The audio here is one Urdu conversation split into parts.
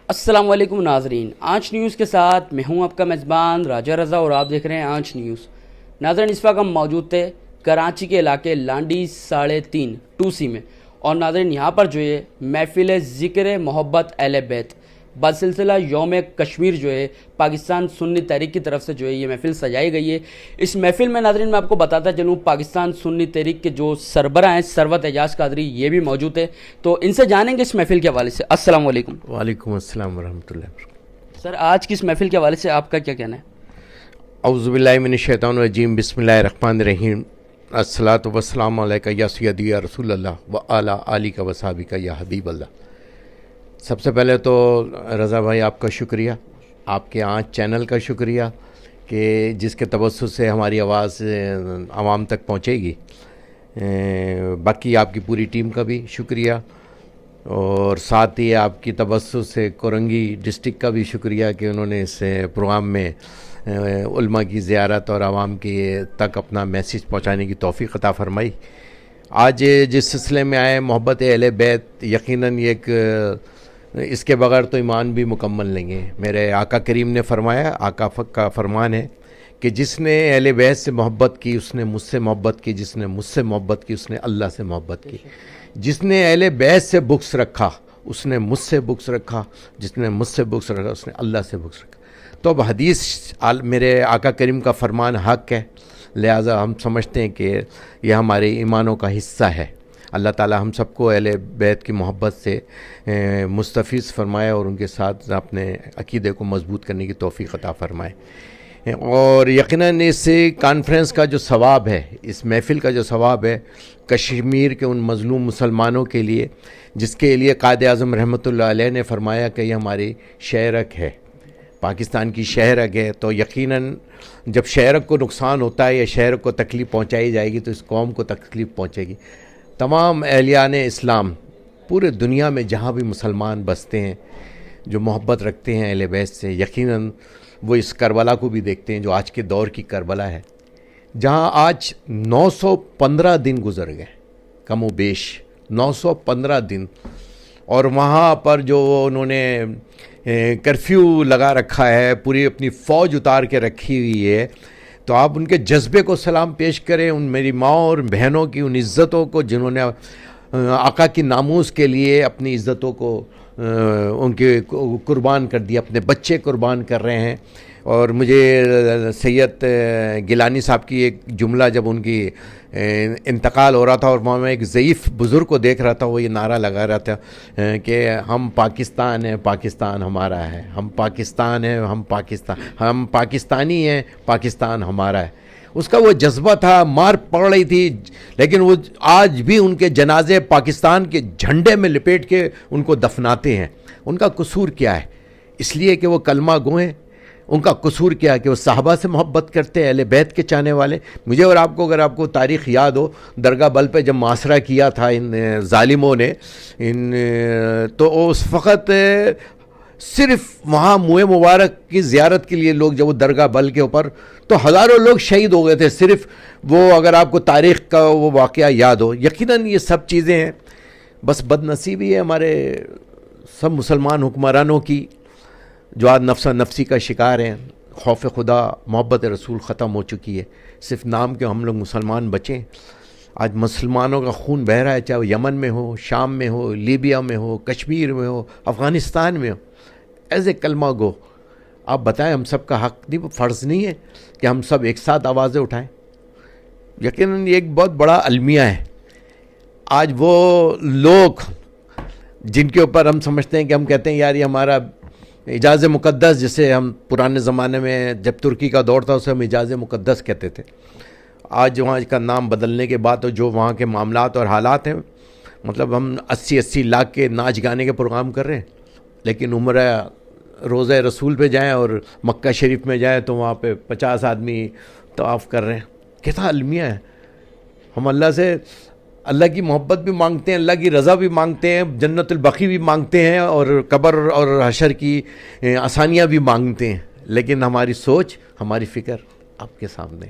السلام علیکم ناظرین، آنچ نیوز کے ساتھ میں ہوں آپ کا میزبان راجہ رضا اور آپ دیکھ رہے ہیں آنچ نیوز۔ ناظرین، اس وقت ہم موجود تھے کراچی کے علاقے لانڈی 3.5 2C میں، اور ناظرین یہاں پر جو ہے محفل ذکر محبت اہل بیت بسلسلہ یوم کشمیر جو ہے پاکستان سنی تحریک کی طرف سے جو ہے یہ محفل سجائی گئی ہے۔ اس محفل میں ناظرین میں آپ کو بتاتا چلوں پاکستان سنی تحریک کے جو سربراہ ہیں سروت اعجاز قادری، یہ بھی موجود ہے، تو ان سے جانیں گے اس محفل کے حوالے سے۔ السلام علیکم۔ وعلیکم السلام ورحمۃ اللہ وبرکاتہ۔ سر، آج کی اس محفل کے حوالے سے آپ کا کیا کہنا ہے؟ اعوذ باللہ من الشیطان الرجیم، بسم اللہ الرحمن الرحیم، الصلاۃ والسلام علیکہ یا سیدی یا رسول اللہ و علی آلک و صحبک یا حبیب اللہ۔ سب سے پہلے تو رضا بھائی آپ کا شکریہ، آپ کے آنچ چینل کا شکریہ کہ جس کے توسط سے ہماری آواز عوام تک پہنچے گی۔ باقی آپ کی پوری ٹیم کا بھی شکریہ، اور ساتھ ہی آپ کی توسط سے کورنگی ڈسٹرکٹ کا بھی شکریہ کہ انہوں نے اس پروگرام میں علماء کی زیارت اور عوام کے تک اپنا میسیج پہنچانے کی توفیق عطا فرمائی۔ آج جس سلسلے میں آئے محبت اہل بیت، یقیناً یہ ایک اس کے بغیر تو ایمان بھی مکمل نہیں ہے۔ میرے آقا کریم نے فرمایا، آقا کا فرمان ہے کہ جس نے اہل بیت سے محبت کی اس نے مجھ سے محبت کی، جس نے مجھ سے محبت کی اس نے اللہ سے محبت کی، جس نے اہل بیت سے بغض رکھا اس نے مجھ سے بغض رکھا، جس نے مجھ سے بغض رکھا اس نے اللہ سے بغض رکھا۔ تو اب حدیث میرے آقا کریم کا فرمان حق ہے، لہٰذا ہم سمجھتے ہیں کہ یہ ہمارے ایمانوں کا حصہ ہے۔ اللہ تعالی ہم سب کو اہل بیت کی محبت سے مستفیض فرمائے اور ان کے ساتھ اپنے عقیدے کو مضبوط کرنے کی توفیق عطا فرمائے۔ اور یقیناً اس کانفرنس کا جو ثواب ہے، اس محفل کا جو ثواب ہے، کشمیر کے ان مظلوم مسلمانوں کے لیے جس کے لیے قائد اعظم رحمۃ اللہ علیہ نے فرمایا کہ یہ ہماری شہرک ہے، پاکستان کی شہرک ہے، تو یقیناً جب شہرک کو نقصان ہوتا ہے یا شہرک کو تکلیف پہنچائی جائے گی تو اس قوم کو تکلیف پہنچے گی۔ تمام اہلیان اسلام پورے دنیا میں جہاں بھی مسلمان بستے ہیں جو محبت رکھتے ہیں اہل بیت سے، یقیناً وہ اس کربلا کو بھی دیکھتے ہیں جو آج کے دور کی کربلا ہے، جہاں آج 915 دن گزر گئے، کم و بیش 915 دن، اور وہاں پر جو انہوں نے کرفیو لگا رکھا ہے، پوری اپنی فوج اتار کے رکھی ہوئی ہے، تو آپ ان کے جذبے کو سلام پیش کریں، ان میری ماں اور بہنوں کی ان عزتوں کو جنہوں نے آقا کی ناموس کے لیے اپنی عزتوں کو ان کے قربان کر دیا، اپنے بچے قربان کر رہے ہیں۔ اور مجھے سید گیلانی صاحب کی ایک جملہ جب ان کی انتقال ہو رہا تھا اور وہاں میں ایک ضعیف بزرگ کو دیکھ رہا تھا، وہ یہ نعرہ لگا رہا تھا کہ ہم پاکستان ہیں، پاکستان ہمارا ہے، ہم پاکستان ہیں، ہم پاکستانی ہیں، پاکستان ہمارا ہے۔ اس کا وہ جذبہ تھا، مار پڑ رہی تھی، لیکن وہ آج بھی ان کے جنازے پاکستان کے جھنڈے میں لپیٹ کے ان کو دفناتے ہیں۔ ان کا قصور کیا ہے؟ اس لیے کہ وہ کلمہ گو ہیں۔ ان کا قصور کیا ہے کہ وہ صحابہ سے محبت کرتے ہیں، اہل بیت کے چاہنے والے۔ مجھے اور آپ کو اگر آپ کو تاریخ یاد ہو، درگاہ بل پہ جب محاصرہ کیا تھا ان ظالموں نے، تو اس وقت صرف وہاں منہ مبارک کی زیارت کے لیے لوگ جب وہ درگاہ بل کے اوپر، تو ہزاروں لوگ شہید ہو گئے تھے، صرف وہ اگر آپ کو تاریخ کا وہ واقعہ یاد ہو۔ یقیناً یہ سب چیزیں ہیں، بس بد نصیبی ہے ہمارے سب مسلمان حکمرانوں کی جو آج نفس نفسی کا شکار ہیں۔ خوف خدا، محبت رسول ختم ہو چکی ہے، صرف نام کے ہم لوگ مسلمان بچیں۔ آج مسلمانوں کا خون بہہ رہا ہے، چاہے وہ یمن میں ہو، شام میں ہو، لیبیا میں ہو، کشمیر میں ہو، افغانستان میں ہو۔ ایز اے کلمہ گو آپ بتائیں، ہم سب کا حق نہیں، فرض نہیں ہے کہ ہم سب ایک ساتھ آوازیں اٹھائیں؟ یقیناً یہ ایک بہت بڑا المیہ ہے۔ آج وہ لوگ جن کے اوپر ہم سمجھتے ہیں کہ ہم کہتے ہیں یار یہ ہمارا اعجاز مقدس، جسے ہم پرانے زمانے میں جب ترکی کا دور تھا اسے ہم اعجاز مقدس کہتے تھے، آج وہاں کا نام بدلنے کے بعد تو جو وہاں کے معاملات اور حالات ہیں، مطلب ہم 80 لاکھ کے ناچ گانے کے پروگرام کر رہے ہیں، لیکن عمرہ روزہ رسول پہ جائیں اور مکہ شریف میں جائیں تو وہاں پہ 50 آدمی طواف کر رہے ہیں۔ کیسا المیہ ہے! ہم اللہ سے اللہ کی محبت بھی مانگتے ہیں، اللہ کی رضا بھی مانگتے ہیں، جنت البقیع بھی مانگتے ہیں، اور قبر اور حشر کی آسانیاں بھی مانگتے ہیں، لیکن ہماری سوچ، ہماری فکر آپ کے سامنے۔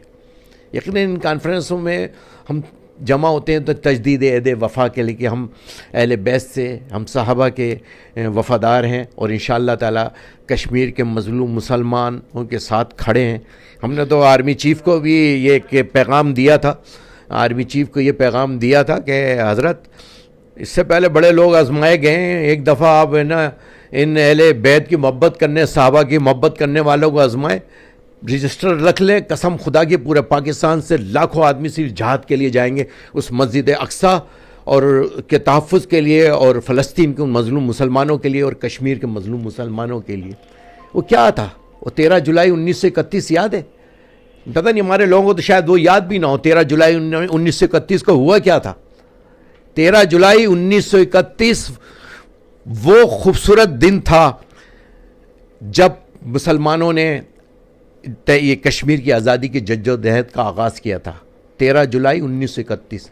یقیناً ان کانفرنسوں میں ہم جمع ہوتے ہیں تو تجدید عہد وفا کے لیے کہ ہم اہل بیت سے، ہم صحابہ کے وفادار ہیں اور انشاءاللہ تعالی کشمیر کے مظلوم مسلمانوں کے ساتھ کھڑے ہیں۔ ہم نے تو آرمی چیف کو بھی یہ پیغام دیا تھا، آرمی چیف کو یہ پیغام دیا تھا کہ حضرت اس سے پہلے بڑے لوگ آزمائے گئے ہیں، ایک دفعہ آپ نا ان اہل بیت کی محبت کرنے، صحابہ کی محبت کرنے والوں کو آزمائے، رجسٹر رکھ لیں، قسم خدا کی پورے پاکستان سے لاکھوں آدمی صرف جہاد کے لیے جائیں گے اس مسجد اقصیٰ اور کے تحفظ کے لیے، اور فلسطین کے ان مظلوم مسلمانوں کے لیے اور کشمیر کے مظلوم مسلمانوں کے لیے۔ وہ کیا تھا؟ وہ 13 جولائی 1931 یاد ہے؟ پتہ نہیں ہمارے لوگوں کو تو شاید وہ یاد بھی نہ ہو 13 جولائی 1931 کو ہوا کیا تھا۔ 13 جولائی 1931 وہ خوبصورت دن تھا جب مسلمانوں نے یہ کشمیر کی آزادی کی جدوجہد کا آغاز کیا تھا، 13 جولائی 1931۔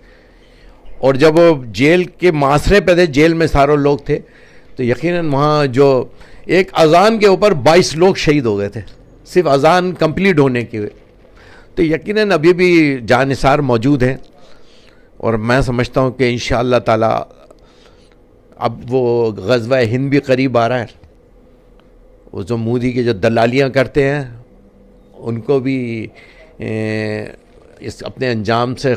اور جب وہ جیل کے معاشرے پہ تھے، جیل میں سارے لوگ تھے، تو یقیناً وہاں جو ایک اذان کے اوپر 22 لوگ شہید ہو گئے تھے، صرف اذان کمپلیٹ ہونے کے۔ تو یقیناً ابھی بھی جانثار موجود ہیں، اور میں سمجھتا ہوں کہ انشاءاللہ تعالی اب وہ غزوہ ہند بھی قریب آ رہا ہے۔ وہ جو مودی کے جو دلالیاں کرتے ہیں ان کو بھی اس اپنے انجام سے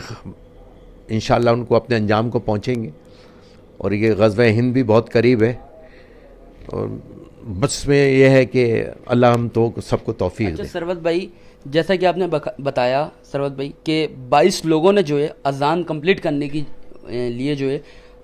انشاءاللہ ان کو اپنے انجام کو پہنچیں گے، اور یہ غزوہ ہند بھی بہت قریب ہے، اور بس میں یہ ہے کہ اللہ ہم تو سب کو توفیق دے۔ اچھا سروت بھائی، جیسا کہ آپ نے بتایا سروت بھائی کہ 22 لوگوں نے جو ہے اذان کمپلیٹ کرنے کی لیے جو ہے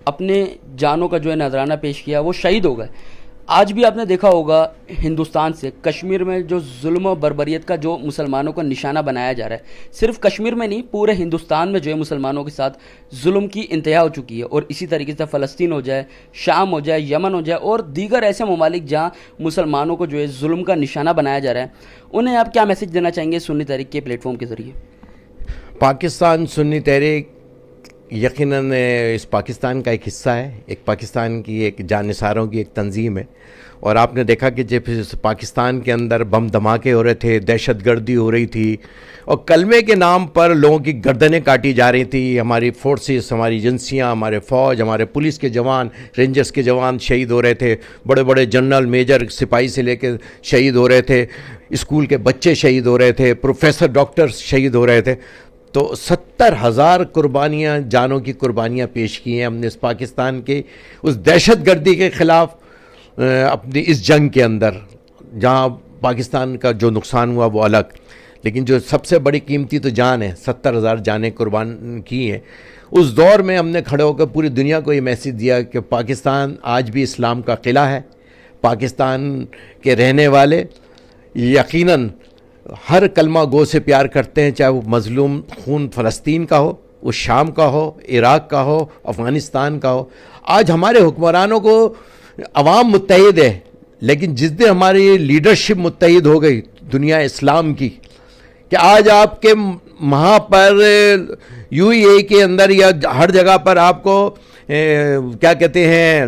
اپنے جانوں کا جو ہے نذرانہ پیش کیا، وہ شہید ہو گئے۔ آج بھی آپ نے دیکھا ہوگا ہندوستان سے کشمیر میں جو ظلم و بربریت کا جو مسلمانوں کو نشانہ بنایا جا رہا ہے، صرف کشمیر میں نہیں پورے ہندوستان میں جو ہے مسلمانوں کے ساتھ ظلم کی انتہا ہو چکی ہے، اور اسی طریقے سے فلسطین ہو جائے، شام ہو جائے، یمن ہو جائے، اور دیگر ایسے ممالک جہاں مسلمانوں کو جو ہے ظلم کا نشانہ بنایا جا رہا ہے، انہیں آپ کیا میسج دینا چاہیں گے سنی تحریک کے پلیٹ فارم کے ذریعے؟ پاکستان سنی تحریک یقیناً اس پاکستان کا ایک حصہ ہے، ایک پاکستان کی ایک جانثاروں کی ایک تنظیم ہے، اور آپ نے دیکھا کہ جب پاکستان کے اندر بم دھماکے ہو رہے تھے، دہشت گردی ہو رہی تھی، اور کلمے کے نام پر لوگوں کی گردنیں کاٹی جا رہی تھیں، ہماری فورسز، ہماری ایجنسیاں، ہمارے فوج، ہمارے پولیس کے جوان، رینجرز کے جوان شہید ہو رہے تھے، بڑے بڑے جنرل، میجر، سپاہی سے لے کے شہید ہو رہے تھے، اسکول کے بچے شہید ہو رہے تھے، پروفیسر، ڈاکٹر شہید ہو رہے تھے۔ تو 70,000 قربانیاں، جانوں کی قربانیاں پیش کی ہیں ہم نے اس پاکستان کے اس دہشت گردی کے خلاف اپنی اس جنگ کے اندر، جہاں پاکستان کا جو نقصان ہوا وہ الگ، لیکن جو سب سے بڑی قیمتی تو جان ہے، 70,000 جانیں قربان کی ہیں۔ اس دور میں ہم نے کھڑے ہو کر پوری دنیا کو یہ میسیج دیا کہ پاکستان آج بھی اسلام کا قلعہ ہے، پاکستان کے رہنے والے یقیناً ہر کلمہ گو سے پیار کرتے ہیں، چاہے وہ مظلوم خون فلسطین کا ہو، وہ شام کا ہو، عراق کا ہو، افغانستان کا ہو۔ آج ہمارے حکمرانوں کو عوام متحد ہے، لیکن جس دن ہماری لیڈرشپ متحد ہو گئی دنیا اسلام کی، کہ آج آپ کے وہاں پر UAE کے اندر یا ہر جگہ پر آپ کو کیا کہتے ہیں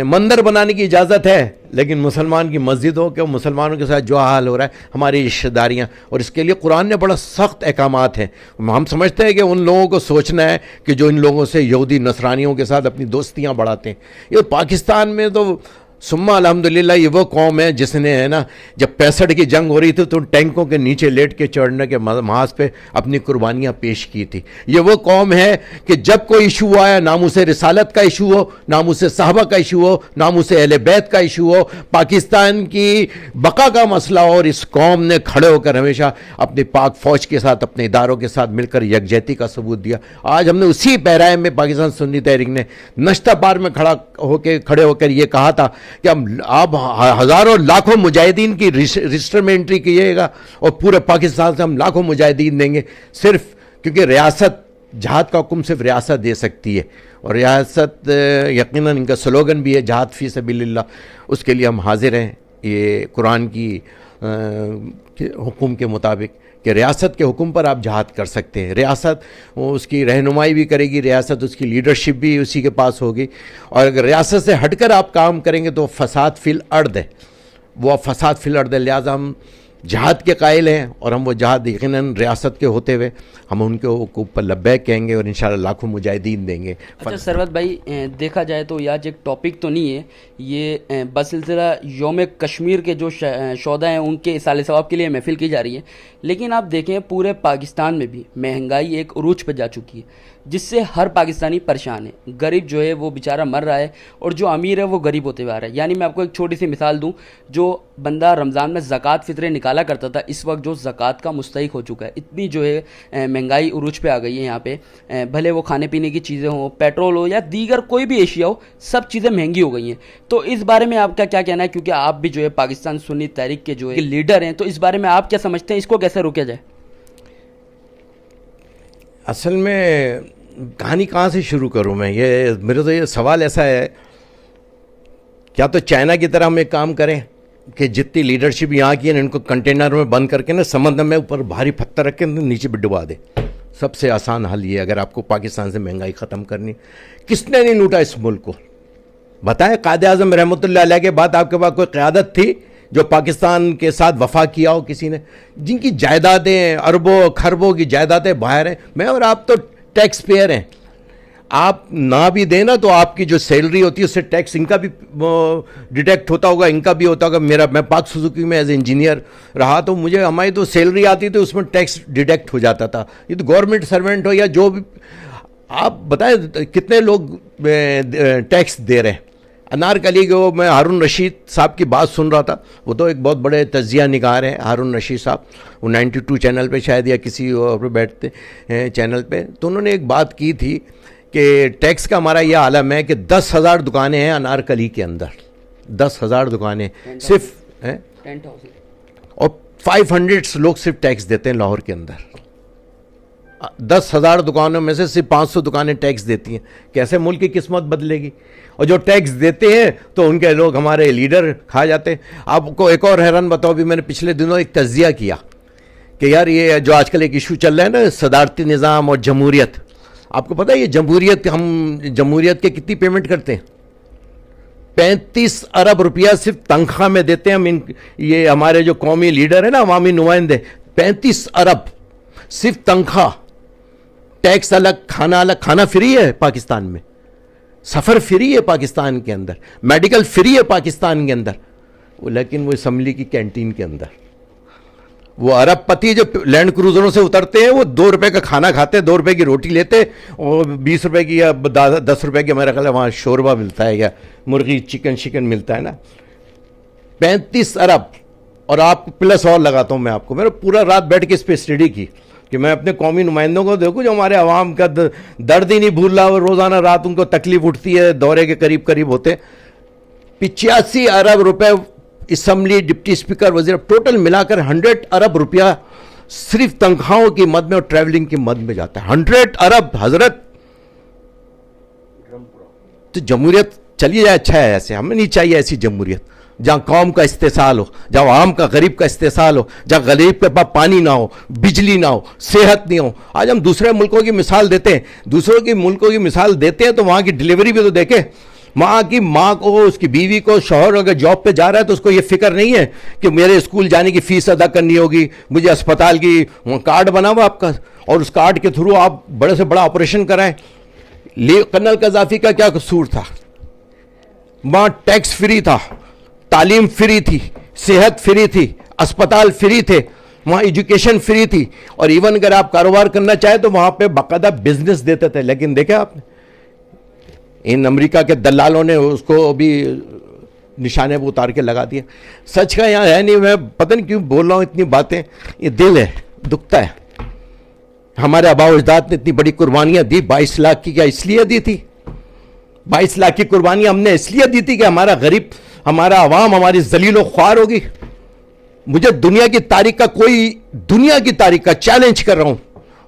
مندر بنانے کی اجازت ہے، لیکن مسلمان کی مسجد ہو کہ مسلمانوں کے ساتھ جو حال ہو رہا ہے، ہماری رشتہ داریاں، اور اس کے لیے قرآن نے بڑا سخت احکامات ہیں۔ ہم سمجھتے ہیں کہ ان لوگوں کو سوچنا ہے کہ جو ان لوگوں سے یہودی نصرانیوں کے ساتھ اپنی دوستیاں بڑھاتے ہیں۔ یہ پاکستان میں تو ثم الحمدللہ یہ وہ قوم ہے جس نے ہے نا جب 65 کی جنگ ہو رہی تھی تو ٹینکوں کے نیچے لیٹ کے چڑھنے کے محاذ پہ اپنی قربانیاں پیش کی تھی۔ یہ وہ قوم ہے کہ جب کوئی ایشو آیا، ناموس رسالت کا ایشو ہو، ناموس صحابہ کا ایشو ہو، ناموس اہل بیت کا ایشو ہو، پاکستان کی بقا کا مسئلہ ہو، اور اس قوم نے کھڑے ہو کر ہمیشہ اپنی پاک فوج کے ساتھ، اپنے اداروں کے ساتھ مل کر یکجہتی کا ثبوت دیا۔ آج ہم نے اسی پیرائے میں پاکستان سنی تحریک نے نشتہ پار میں کھڑے ہو کر یہ کہا تھا کہ آپ ہزاروں لاکھوں مجاہدین کی رجسٹر میں انٹری کیجیے گا، اور پورے پاکستان سے ہم لاکھوں مجاہدین دیں گے، صرف کیونکہ ریاست جہاد کا حکم صرف ریاست دے سکتی ہے، اور ریاست یقیناً ان کا سلوگن بھی ہے جہاد فی سبیل اللہ، اس کے لیے ہم حاضر ہیں۔ یہ قرآن کی حکم کے مطابق کہ ریاست کے حکم پر آپ جہاد کر سکتے ہیں، ریاست اس کی رہنمائی بھی کرے گی، ریاست اس کی لیڈرشپ بھی اسی کے پاس ہوگی، اور اگر ریاست سے ہٹ کر آپ کام کریں گے تو فساد فی الارض ہے، وہ فساد فی الارض ہے۔ لہٰذا ہم جہاد کے قائل ہیں اور ہم وہ جہاد یقیناً ریاست کے ہوتے ہوئے ہم ان کے اوپر لبیک کہیں گے اور انشاءاللہ لاکھوں مجاہدین دیں گے. اچھا ثروت بھائی، دیکھا جائے تو یہ آج ایک ٹاپک تو نہیں ہے، یہ بسلسلہ یوم کشمیر کے جو شہداء ہیں ان کے اصالہ ثواب کے لیے محفل کی جا رہی ہے، لیکن آپ دیکھیں پورے پاکستان میں بھی مہنگائی ایک عروج پہ جا چکی ہے جس سے ہر پاکستانی پریشان ہے. غریب جو ہے وہ بیچارہ مر رہا ہے اور جو امیر ہے وہ غریب ہوتے ہوئے آ رہا ہے. یعنی میں آپ کو ایک چھوٹی سی مثال دوں، جو بندہ رمضان میں زکوٰۃ فطریں نکالا کرتا تھا اس وقت جو زکوٰۃ کا مستحق ہو چکا ہے. اتنی جو ہے مہنگائی عروج پہ آ گئی ہے یہاں پہ، بھلے وہ کھانے پینے کی چیزیں ہوں، پیٹرول ہو یا دیگر کوئی بھی اشیاء ہو، سب چیزیں مہنگی ہو گئی ہیں. تو اس بارے میں آپ کا کیا کہنا ہے؟ کیونکہ آپ بھی جو ہے پاکستان سنی تحریک کے جو ہے لیڈر ہیں، تو اس بارے میں آپ کیا سمجھتے ہیں، اس کو کیسے روکا جائے؟ اصل میں کہانی کہاں سے شروع کروں میں؟ میرے تو یہ سوال ایسا ہے، کیا تو چائنا کی طرح ہم ایک کام کریں کہ جتنی لیڈرشپ یہاں کی ہے ان کو کنٹینر میں بند کر کے نا سمندر میں اوپر بھاری پتھر رکھ کے نیچے بھی ڈبا دے. سب سے آسان حل یہ اگر آپ کو پاکستان سے مہنگائی ختم کرنی. کس نے نہیں لوٹا اس ملک کو؟ بتائیں. قائد اعظم رحمۃ اللہ علیہ کے بعد آپ کے پاس کوئی قیادت تھی جو پاکستان کے ساتھ وفا کیا ہو کسی نے؟ جن کی جائیدادیں اربوں کھربوں کی جائیدادیں باہر ہیں. میں اور آپ تو ٹیکس پیئر ہیں. آپ نہ بھی دیں نا تو آپ کی جو سیلری ہوتی ہے اس سے ٹیکس ان کا بھی ڈیڈکٹ ہوتا ہوگا، ان کا بھی ہوتا ہوگا. میں پاک سوزوکی میں ایز انجینئر رہا تو مجھے ہماری تو سیلری آتی تھی اس میں ٹیکس ڈیڈکٹ ہو جاتا تھا. یہ تو گورنمنٹ سرونٹ ہو یا جو بھی، آپ بتائیں کتنے لوگ ٹیکس دے رہے ہیں. انارکلی کے وہ میں ہارون رشید صاحب کی بات سن رہا تھا، وہ تو ایک بہت بڑے تجزیہ نگار ہیں ہارون رشید صاحب، وہ 92 چینل پہ شاید یا کسی اور پہ بیٹھتے ہیں چینل پہ. تو انہوں نے ایک بات کی تھی کہ ٹیکس کا ہمارا یہ عالم ہے کہ 10,000 دکانیں ہیں انارکلی کے اندر، 10,000 دکانیں صرف ہیں اور 500 لوگ صرف ٹیکس دیتے ہیں لاہور کے اندر. 10,000 دکانوں میں سے صرف 500 دکانیں ٹیکس دیتی ہیں. کیسے ملک کی قسمت بدلے گی؟ اور جو ٹیکس دیتے ہیں تو ان کے لوگ ہمارے لیڈر کھا جاتے ہیں. آپ کو ایک اور حیران بتاؤ، بھی میں نے پچھلے دنوں ایک تجزیہ کیا کہ یار یہ جو آج کل ایک ایشو چل رہا ہے نا صدارتی نظام اور جمہوریت، آپ کو پتہ ہے یہ جمہوریت، ہم جمہوریت کے کتنی پیمنٹ کرتے ہیں؟ 35 ارب روپیہ صرف تنخواہ میں دیتے ہیں ہم. یہ ہمارے جو قومی لیڈر ہیں نا، عوامی نمائندے، 35 ارب صرف تنخواہ. ٹیکس الگ، کھانا الگ. کھانا فری ہے پاکستان میں، سفر فری ہے پاکستان کے اندر، میڈیکل فری ہے پاکستان کے اندر. لیکن وہ اسمبلی کی کینٹین کے اندر وہ ارب پتی جو لینڈ کروزروں سے اترتے ہیں وہ 2 روپے کا کھانا کھاتے، 2 روپے کی روٹی لیتے اور 20 روپے کی یا 10 روپے کی میرا خیال ہے وہاں شوربہ ملتا ہے یا مرغی چکن ملتا ہے نا. 35 ارب. اور آپ کو پلس اور لگاتا ہوں میں آپ کو، میں نے پورا رات بیٹھ کے اس پہ اسٹڈی کی کہ میں اپنے قومی نمائندوں کو دیکھوں جو ہمارے عوام کا درد ہی نہیں بھول رہا، اور روزانہ رات ان کو تکلیف اٹھتی ہے، دورے کے قریب ہوتے. 85 ارب روپے اسمبلی، ڈپٹی اسپیکر، وزیر، ٹوٹل ملا کر 100 ارب روپیہ صرف تنخواہوں کی مد میں اور ٹریولنگ کی مد میں جاتا ہے. 100 ارب حضرت. تو جمہوریت چلی جائے اچھا ہے، ایسے ہمیں نہیں چاہیے ایسی جمہوریت جہاں قوم کا استحصال ہو، جہاں عام کا غریب کا استحصال ہو، جہاں غریب کے پاس پانی نہ ہو، بجلی نہ ہو، صحت نہیں ہو. آج ہم دوسرے ملکوں کی مثال دیتے ہیں، دوسروں کی ملکوں کی مثال دیتے ہیں تو وہاں کی ڈلیوری بھی تو دیکھیں. وہاں کی ماں کو، اس کی بیوی کو، شوہر اگر جاب پہ جا رہا ہے تو اس کو یہ فکر نہیں ہے کہ میرے اسکول جانے کی فیس ادا کرنی ہوگی، مجھے اسپتال کی کارڈ بنا ہوا آپ کا اور اس کارڈ کے تھرو آپ بڑے سے بڑا آپریشن کرائیں. کرنل قذافی کا کیا قصور تھا؟ وہاں ٹیکس فری تھا، تعلیم فری تھی، صحت فری تھی، اسپتال فری تھے، وہاں ایجوکیشن فری تھی، اور ایون اگر آپ کاروبار کرنا چاہیں تو وہاں پہ باقاعدہ بزنس دیتے تھے. لیکن دیکھیں آپ نے ان امریکہ کے دلالوں نے اس کو بھی نشانے پہ اتار کے لگا دیا. سچ کا یہاں ہے نہیں. میں پتہ نہیں کیوں بول رہا ہوں اتنی باتیں، یہ دل ہے، دکھتا ہے. ہمارے آباء و اجداد نے اتنی بڑی قربانیاں دی، 22 لاکھ کی، کیا اس لیے دی تھی؟ 22 لاکھ کی قربانیاں ہم نے اس لیے دی تھی کہ ہمارا غریب، ہمارا عوام ہماری ذلیل و خوار ہوگی. مجھے دنیا کی تاریخ کا چیلنج کر رہا ہوں،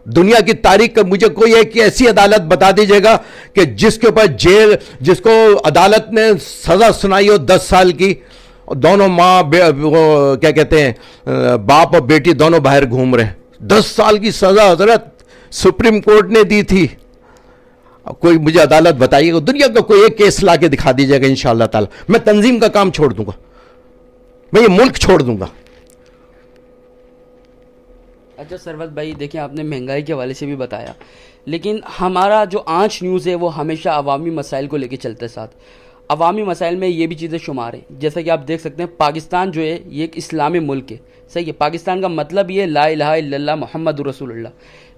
دنیا کی تاریخ کا مجھے کوئی ایک ایسی عدالت بتا دیجیے گا کہ جس کے اوپر جیل، جس کو عدالت نے سزا سنائی ہو 10 سال کی، دونوں ماں کیا کہتے ہیں باپ اور بیٹی دونوں باہر گھوم رہے. 10 سال کی سزا حضرت سپریم کورٹ نے دی تھی. کوئی مجھے عدالت بتائیے گا، دنیا کا کوئی ایک کیس لا کے دکھا دیجیے گا انشاءاللہ تعالی. میں تنظیم کا کام چھوڑ دوں گا، میں یہ ملک چھوڑ دوں گا. اچھا سرورت بھائی دیکھیں آپ نے مہنگائی کے حوالے سے بھی بتایا، لیکن ہمارا جو آنچ نیوز ہے وہ ہمیشہ عوامی مسائل کو لے کے چلتے ساتھ. عوامی مسائل میں یہ بھی چیزیں شمار ہیں، جیسا کہ آپ دیکھ سکتے ہیں پاکستان جو ہے یہ ایک اسلامی ملک ہے، صحیح ہے. پاکستان کا مطلب یہ لا الہ الا اللہ محمد رسول اللہ.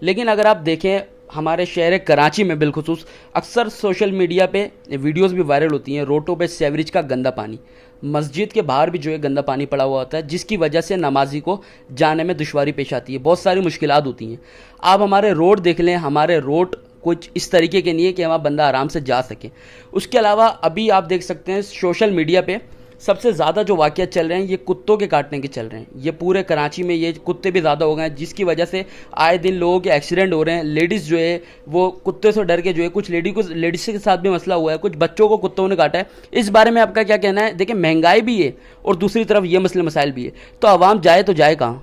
لیکن اگر آپ دیکھیں ہمارے شہر کراچی میں بالخصوص اکثر سوشل میڈیا پہ ویڈیوز بھی وائرل ہوتی ہیں، روڈوں پہ سیوریج کا گندا پانی، مسجد کے باہر بھی جو ہے گندا پانی پڑا ہوا ہوتا ہے، جس کی وجہ سے نمازی کو جانے میں دشواری پیش آتی ہے، بہت ساری مشکلات ہوتی ہیں. آپ ہمارے روڈ دیکھ لیں، ہمارے روڈ کچھ اس طریقے کے نہیں ہے کہ وہاں بندہ آرام سے جا سکے. اس کے علاوہ ابھی آپ دیکھ سکتے ہیں سوشل میڈیا پہ سب سے زیادہ جو واقعات چل رہے ہیں یہ کتوں کے کاٹنے کے چل رہے ہیں. یہ پورے کراچی میں یہ کتے بھی زیادہ ہو گئے ہیں، جس کی وجہ سے آئے دن لوگوں کے ایکسیڈنٹ ہو رہے ہیں. لیڈیز جو ہے وہ کتے سے ڈر کے جو ہے، کچھ لیڈیز کے ساتھ بھی مسئلہ ہوا ہے، کچھ بچوں کو کتوں نے کاٹا ہے. اس بارے میں آپ کا کیا کہنا ہے؟ دیکھیں مہنگائی بھی ہے اور دوسری طرف یہ مسئلے مسائل بھی ہے، تو عوام جائے تو جائے کہاں؟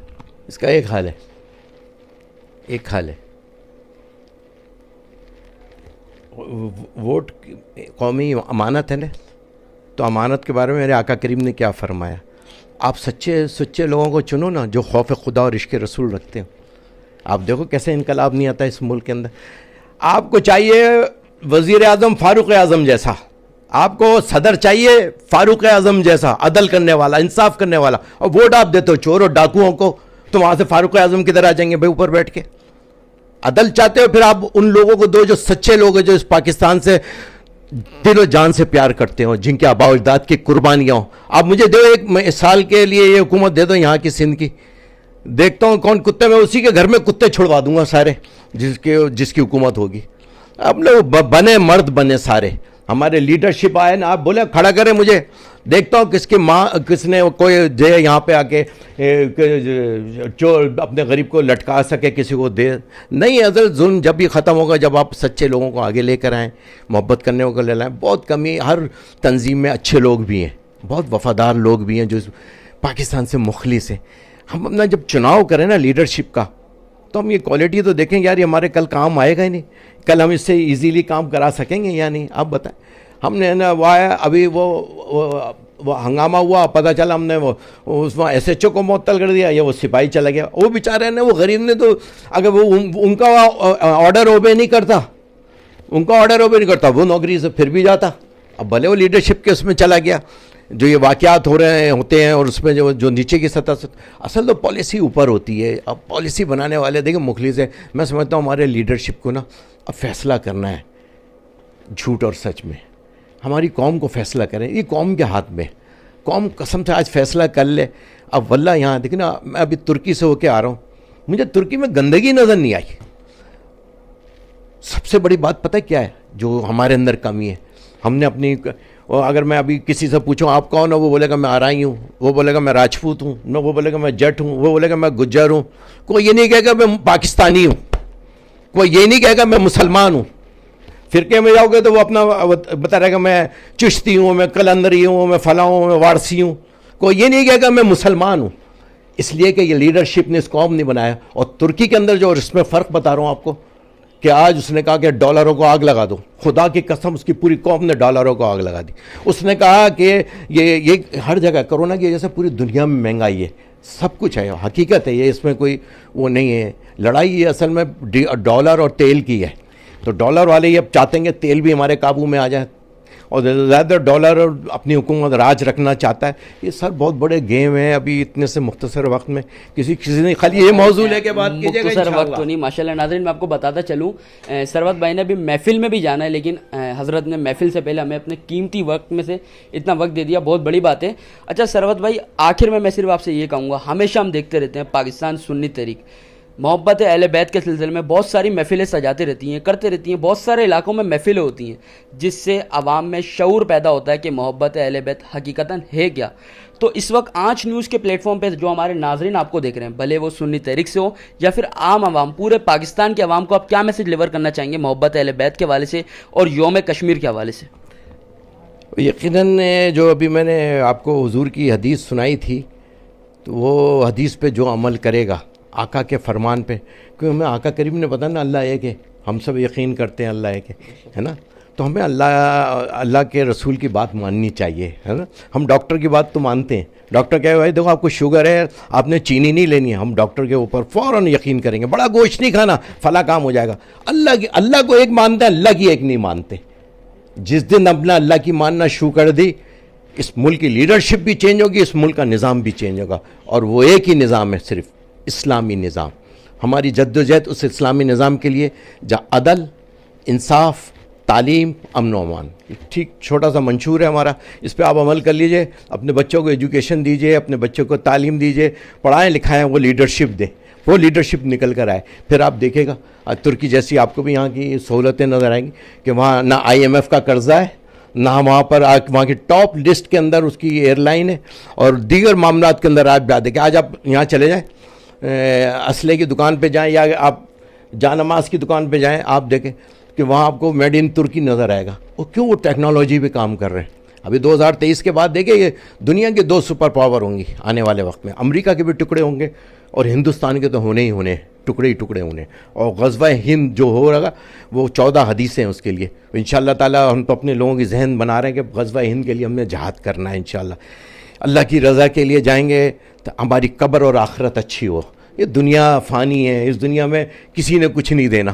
اس کا ایک حال ہے ووٹ قومی امانت ہے نا. تو امانت کے بارے میں میرے آقا کریم نے کیا فرمایا؟ آپ سچے لوگوں کو چنو نا، جو خوف خدا اور عشق رسول رکھتے ہیں. آپ دیکھو کیسے انقلاب نہیں آتا اس ملک کے اندر. آپ کو چاہیے وزیر اعظم فاروق اعظم جیسا، آپ کو صدر چاہیے فاروق اعظم جیسا، عدل کرنے والا، انصاف کرنے والا. اور ووٹ آپ دیتے ہو چور اور ڈاکوؤں کو، تو وہاں سے فاروق اعظم کی طرح آ جائیں گے بھائی اوپر بیٹھ کے. عدل چاہتے ہو پھر آپ ان لوگوں کو دو جو سچے لوگ ہیں، جو اس پاکستان سے دل و جان سے پیار کرتے ہوں، جن کے آباء و اجداد کی قربانیاں ہوں. آپ مجھے دو ایک سال کے لیے یہ حکومت دے دو یہاں کی سندھ کی، دیکھتا ہوں کون کتے، میں اسی کے گھر میں کتے چھڑوا دوں گا سارے جس کی حکومت ہوگی. اب لوگ بنے مرد بنے سارے. ہمارے لیڈرشپ آئے نا، آپ بولے کھڑا کریں مجھے، دیکھتا ہوں کس کی ماں، کس نے کوئی دے یہاں پہ آ کے جو اپنے غریب کو لٹکا سکے کسی کو دے. نہیں حضرت، ظلم جب بھی ختم ہوگا جب آپ سچے لوگوں کو آگے لے کر آئیں، محبت کرنے کو لے لائیں. بہت کمی، ہر تنظیم میں اچھے لوگ بھی ہیں، بہت وفادار لوگ بھی ہیں جو پاکستان سے مخلص ہیں. ہم اپنا جب چناؤ کریں نا لیڈرشپ کا، تو ہم یہ کوالٹی تو دیکھیں یار یہ ہمارے کل کام آئے گا ہی نہیں، کل ہم اس سے ایزیلی کام کرا سکیں گے یا نہیں. آپ بتائیں. ہم نے نا وہ آیا ابھی وہ ہنگامہ ہوا، پتہ چلا ہم نے وہ اس میں ایس ایچ او کو معطل کر دیا، یا وہ سپاہی چلا گیا. وہ بیچارے نے، وہ غریب نے، تو اگر وہ ان کا آرڈر اوبے نہیں کرتا، وہ نوکری سے پھر بھی جاتا. اب بھلے وہ لیڈرشپ کے اس میں چلا گیا. جو یہ واقعات ہوتے ہیں اور اس میں جو نیچے کی سطح سے، اصل تو پالیسی اوپر ہوتی ہے. اب پالیسی بنانے والے دیکھیں مخلص ہے. میں سمجھتا ہوں ہمارے لیڈرشپ کو نا اب فیصلہ کرنا ہے جھوٹ اور سچ میں. ہماری قوم کو فیصلہ کریں، یہ قوم کے ہاتھ میں. قوم قسم سے آج فیصلہ کر لے. اب واللہ یہاں دیکھیں نا، میں ابھی ترکی سے ہو کے آ رہا ہوں، مجھے ترکی میں گندگی نظر نہیں آئی. سب سے بڑی بات پتہ کیا ہے جو ہمارے اندر کمی ہے؟ ہم نے اپنی، اگر میں ابھی کسی سے پوچھوں آپ کون ہو، وہ بولے گا میں آرائی ہوں، وہ بولے گا میں راجپوت ہوں، وہ بولے گا میں جٹ ہوں، وہ بولے گا میں گجر ہوں. کوئی یہ نہیں کہے گا میں پاکستانی ہوں، کوئی یہ نہیں کہے گا میں مسلمان ہوں. فرقے میں جاؤ گے تو وہ اپنا بتا رہے گا میں چشتی ہوں، میں قلندری ہوں، میں فلاں ہوں، میں وارسی ہوں. کوئی یہ نہیں کہے گا میں مسلمان ہوں. اس لیے کہ یہ لیڈرشپ نے اس قوم نہیں بنایا. اور ترکی کے اندر جو، اور اس میں فرق بتا رہا ہوں آپ کو، کہ آج اس نے کہا کہ ڈالروں کو آگ لگا دو. خدا کی قسم اس کی پوری قوم نے ڈالروں کو آگ لگا دی. اس نے کہا کہ یہ ہر جگہ کرونا کی وجہ سے پوری دنیا میں مہنگائی ہے، سب کچھ ہے، حقیقت ہے یہ، اس میں کوئی وہ نہیں ہے. لڑائی یہ اصل میں ڈالر اور تیل کی ہے. تو ڈالر والے یہ اب چاہتے ہیں کہ تیل بھی ہمارے قابو میں آ جائے، اور زیادہ ڈالر اور اپنی حکومت راج رکھنا چاہتا ہے. یہ سر بہت بڑے گیم ہیں. ابھی اتنے سے مختصر وقت میں کسی نے خالی یہ موضوع لے کے بات کیجیے گا. مختصر وقت تو نہیں ماشاءاللہ. ناظرین میں آپ کو بتاتا چلوں، ثروت بھائی نے ابھی محفل میں بھی جانا ہے، لیکن حضرت نے محفل سے پہلے ہمیں اپنے قیمتی وقت میں سے اتنا وقت دے دیا، بہت بڑی بات ہے. اچھا ثروت بھائی، آخر میں صرف آپ سے یہ کہوں گا، ہمیشہ ہم دیکھتے رہتے ہیں پاکستان سنی تحریک محبت اہل بیت کے سلسلے میں بہت ساری محفلیں سجاتے رہتی ہیں، کرتے رہتی ہیں. بہت سارے علاقوں میں محفلیں ہوتی ہیں جس سے عوام میں شعور پیدا ہوتا ہے کہ محبت اہل بیت حقیقتاً ہے کیا. تو اس وقت آنچ نیوز کے پلیٹ فارم پہ جو ہمارے ناظرین آپ کو دیکھ رہے ہیں، بھلے وہ سنی تحریک سے ہو یا پھر عام عوام، پورے پاکستان کے عوام کو آپ کیا میسج ڈلیور کرنا چاہیں گے محبت اہل بیت کے حوالے سے اور یوم کشمیر کے حوالے سے؟ یقیناً جو ابھی میں نے آپ کو حضور کی حدیث سنائی تھی، تو وہ حدیث پہ جو عمل کرے گا، آقا کے فرمان پہ، کیونکہ ہمیں آقا کریم نے پتہ نا اللہ ایک ہے، ہم سب یقین کرتے ہیں اللہ ایک ہے نا. تو ہمیں اللہ کے رسول کی بات ماننی چاہیے، ہے نا. ہم ڈاکٹر کی بات تو مانتے ہیں، ڈاکٹر کہے بھائی دیکھو آپ کو شوگر ہے، آپ نے چینی نہیں لینی ہے، ہم ڈاکٹر کے اوپر فوراً یقین کریں گے، بڑا گوشت نہیں کھانا، فلاں کام ہو جائے گا. اللہ کو ایک مانتے ہیں، اللہ کی ایک نہیں مانتے. جس دن اپنا اللہ کی ماننا شروع کر دی، اس ملک کی لیڈرشپ بھی چینج ہوگی، اس ملک کا نظام بھی چینج ہوگا. اور وہ ایک ہی نظام ہے، صرف اسلامی نظام. ہماری جد و جہد اس اسلامی نظام کے لیے جہاں عدل، انصاف، تعلیم، امن و امان، ٹھیک چھوٹا سا منشور ہے ہمارا، اس پہ آپ عمل کر لیجئے. اپنے بچوں کو ایجوکیشن دیجئے، اپنے بچوں کو تعلیم دیجئے، پڑھائیں لکھائیں، وہ لیڈرشپ دیں، وہ لیڈرشپ نکل کر آئے. پھر آپ دیکھے گا ترکی جیسی آپ کو بھی یہاں کی سہولتیں نظر آئیں گی کہ وہاں نہ IMF کا قرضہ ہے، نہ وہاں پر وہاں کی ٹاپ لسٹ کے اندر اس کی ایئر لائن ہے، اور دیگر معاملات کے اندر آپ دیکھیں. آج آپ یہاں چلے جائیں، اسلحے کی دکان پہ جائیں یا آپ جانماز کی دکان پہ جائیں، آپ دیکھیں کہ وہاں آپ کو میڈ ان ترکی نظر آئے گا. وہ کیوں؟ وہ ٹیکنالوجی پہ کام کر رہے ہیں. ابھی 2023 کے بعد دیکھیں یہ دنیا کے 2 سپر پاور ہوں گی آنے والے وقت میں. امریکہ کے بھی ٹکڑے ہوں گے اور ہندوستان کے تو ہونے ہی ہونے، ٹکڑے ہی ٹکڑے ہونے. اور غزوہ ہند جو ہو رہا وہ 14 حدیثیں ہیں اس کے لیے. انشاءاللہ تعالیٰ ہم تو اپنے لوگوں کی ذہن بنا رہے ہیں کہ غزوہ ہند کے لیے ہم نے جہاد کرنا ہے. انشاءاللہ اللہ کی رضا کے لیے جائیں گے تو ہماری قبر اور آخرت اچھی ہو. یہ دنیا فانی ہے، اس دنیا میں کسی نے کچھ نہیں دینا.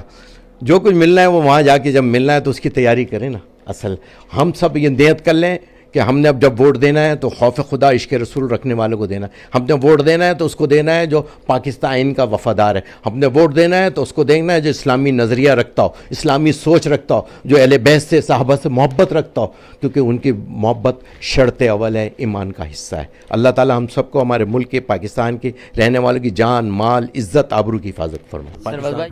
جو کچھ ملنا ہے وہ وہاں جا کے جب ملنا ہے تو اس کی تیاری کریں نا. اصل ہم سب یہ نیت کر لیں کہ ہم نے اب جب ووٹ دینا ہے تو خوف خدا عشق رسول رکھنے والوں کو دینا ہے. ہم نے ووٹ دینا ہے تو اس کو دینا ہے جو پاکستان آئین کا وفادار ہے. ہم نے ووٹ دینا ہے تو اس کو دینا ہے جو اسلامی نظریہ رکھتا ہو، اسلامی سوچ رکھتا ہو، جو اہل بیت سے صحابہ سے محبت رکھتا ہو، کیونکہ ان کی محبت شرط اول ہے، ایمان کا حصہ ہے. اللہ تعالی ہم سب کو ہمارے ملک کے، پاکستان کے رہنے والوں کی جان، مال، عزت، آبرو کی حفاظت فرمائے. سرفراز بھائی